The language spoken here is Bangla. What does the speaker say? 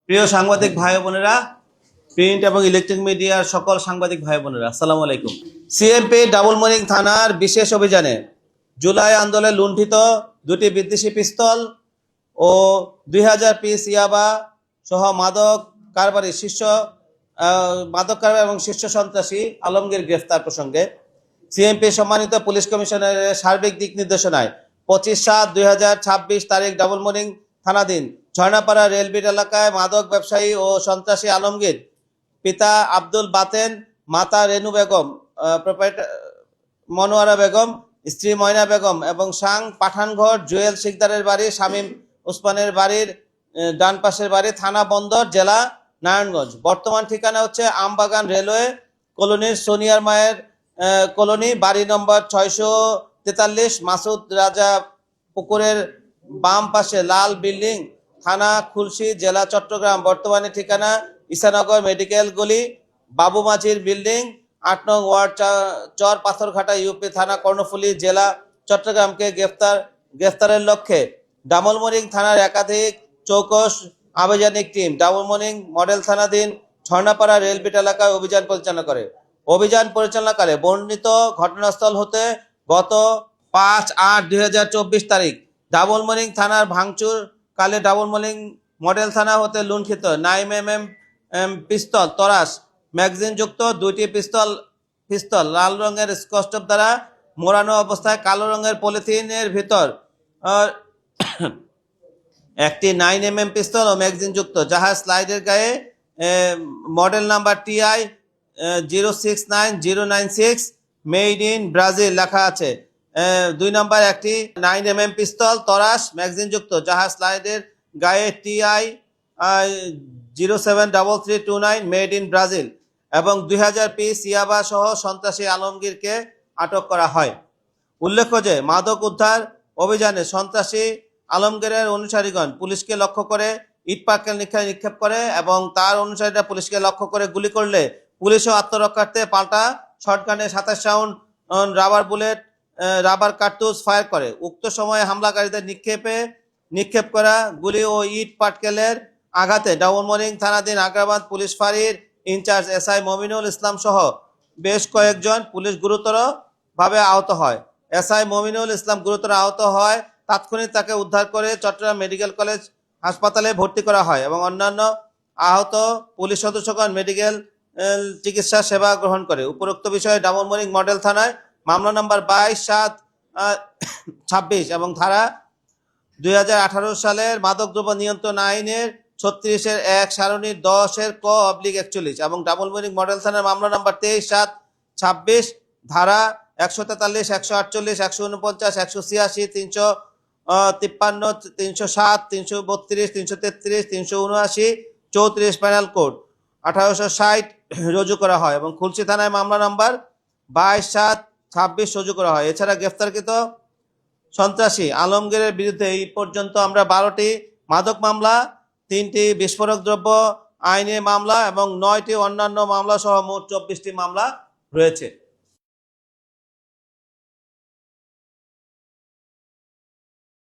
প্রিয় সাংবাদিক ভাই বোনেরা, প্রিন্ট এবং ইলেকট্রিক মিডিয়ার সকল সাংবাদিক ভাই বোনেরা, আসসালামু আলাইকুম। সিএমপি ডাবলমনিং থানার বিশেষ অভিযানে জুলাই আন্দোলনে লুণ্ঠিত দুটি বিদেশি পিস্তল ও 2000 পিস ইয়াবা সহ মাদক কারবারি এবং শীর্ষ সন্ত্রাসী আলমগীর গ্রেফতার প্রসঙ্গে সিএমপি সম্মানিত পুলিশ কমিশনারের সার্বিক দিক নির্দেশনায় 25/7/2026 তারিখ ডাবলমনিং থানাধীন ঝর্ণাপাড়া রেলবিট এলাকায় মাদক ব্যবসায়ী ও সন্ত্রাসী আলমগীর, পিতা আব্দুল বাতেন, মাতা রেনু বেগম, মনোয়ারা বেগম, স্ত্রী ময়না বেগম এবং সাং পাঠানঘর জুয়েল শিকদারের বাড়ি, শামীম ওসমানের বাড়ির ডান পাশের বাড়ি, থানা বন্দর, জেলা নারায়ণগঞ্জ। বর্তমান ঠিকানা হচ্ছে আমবাগান রেলওয়ে কলোনির সোনিয়ার মায়ের কলোনি, বাড়ি নম্বর 643, মাসুদ রাজা পুকুরের বাম পাশে, লাল বিল্ডিং, থানা খুলশী, জেলা চট্টগ্রাম। বর্তমানে ঠিকানা ঈশানগর মেডিকেল গলি, বাবু মাঝির বিল্ডিং, 8 নং ওয়ার্ড, চর পাথরঘাটা, ইউপি, থানা কর্ণফুলী, জেলা চট্টগ্রামকে গ্রেফতারের লক্ষ্যে ডাবলমনিং থানার একাধিক চৌকস আভিযানিক টিম ডাবলমনিং মডেল থানাধীন ঝর্ণাপাড়া রেলবিট এলাকায় অভিযান পরিচালনা করে। অভিযান পরিচালনাকালে বর্ণিত ঘটনাস্থল হতে গত 5/8/2024 তারিখ ডাবলমনিং থানার ভাঙচুর কালে ডাবলমনিং মডেল থানা হতে লুণ্ঠিত 9mm পিস্তল তরাস ম্যাগাজিন যুক্ত দুইটি পিস্তল লাল রঙের স্কচ দ্বারা মোড়ানো অবস্থায় কালো রঙের পলিথিনের ভিতর একটি 9mm পিস্তল ও ম্যাগাজিন যুক্ত জাহাজ স্লাইডের গায়ে model number TI 069096 made in Brazil লেখা আছে। 2 নম্বর একটি 9mm পিস্তল তরাস ম্যাগাজিন যুক্ত জাহাজ স্লাইডের গায়ে TI 073329 মেড ইন ব্রাজিল এবং 2000 পিস ইয়াবা সহ সন্ত্রাসী আলমগীরকে আটক করা হয়। উল্লেখ্য যে মাদক উদ্ধার অভিযানে সন্ত্রাসী আলমগীরের অনুসারীগণ পুলিশকে লক্ষ্য করে ইট পাটকেল নিক্ষেপ করে এবং তার অনুসারীরা পুলিশকে লক্ষ্য করে গুলি করলে পুলিশও আত্মরক্ষার্থে পাল্টা শটগানে 27 রাউন্ড রাবার কার্তুজ ফায়ার করে। উক্ত সময়ে হামলাকারীদের নিক্ষেপ করা গুলি ও ইট পাটকেলের আঘাতে ডাবলমনিং থানাধীন আগ্রাবাদ পুলিশ ফাঁড়ির ইনচার্জ SI মমিনুল ইসলাম সহ বেশ কয়েকজন পুলিশ গুরুতরভাবে আহত হয়। SI মমিনুল ইসলাম গুরুতর আহত হয়। তাৎক্ষণিক তাকে উদ্ধার করে চট্টগ্রাম মেডিকেল কলেজ হাসপাতালে ভর্তি করা হয় এবং অন্যান্য আহত পুলিশ সদস্যগণ মেডিকেল চিকিৎসা সেবা গ্রহণ করে। উপরোক্ত বিষয়ে ডাবলমনিং মডেল থানায় মামলা নম্বর 22/7/26 এবং ধারা 2018 সালের মাদকদ্রব্য নিয়ন্ত্রণ আইনের 36-1 সারণীর 10-ক/41 এবং ডাবলমনিং মডেল থানার মামলা নম্বর 23/7/26 ধারা 143, 148, 149, 186, 353, 307, 332, 333, 379, 34 পেনাল কোড 1860 রুজু করা হয় এবং খুলশী থানায় মামলা নম্বর 22/7/26 রুজু করা হয়। এছাড়া গ্রেফতারকৃত সন্ত্রাসী আলমগীরের বিরুদ্ধে এই পর্যন্ত আমরা 12টি মাদক মামলা, 3টি বিস্ফোরক দ্রব্য আইনে মামলা এবং 9টি অন্যান্য মামলা সহ মোট 24টি মামলা রয়েছে।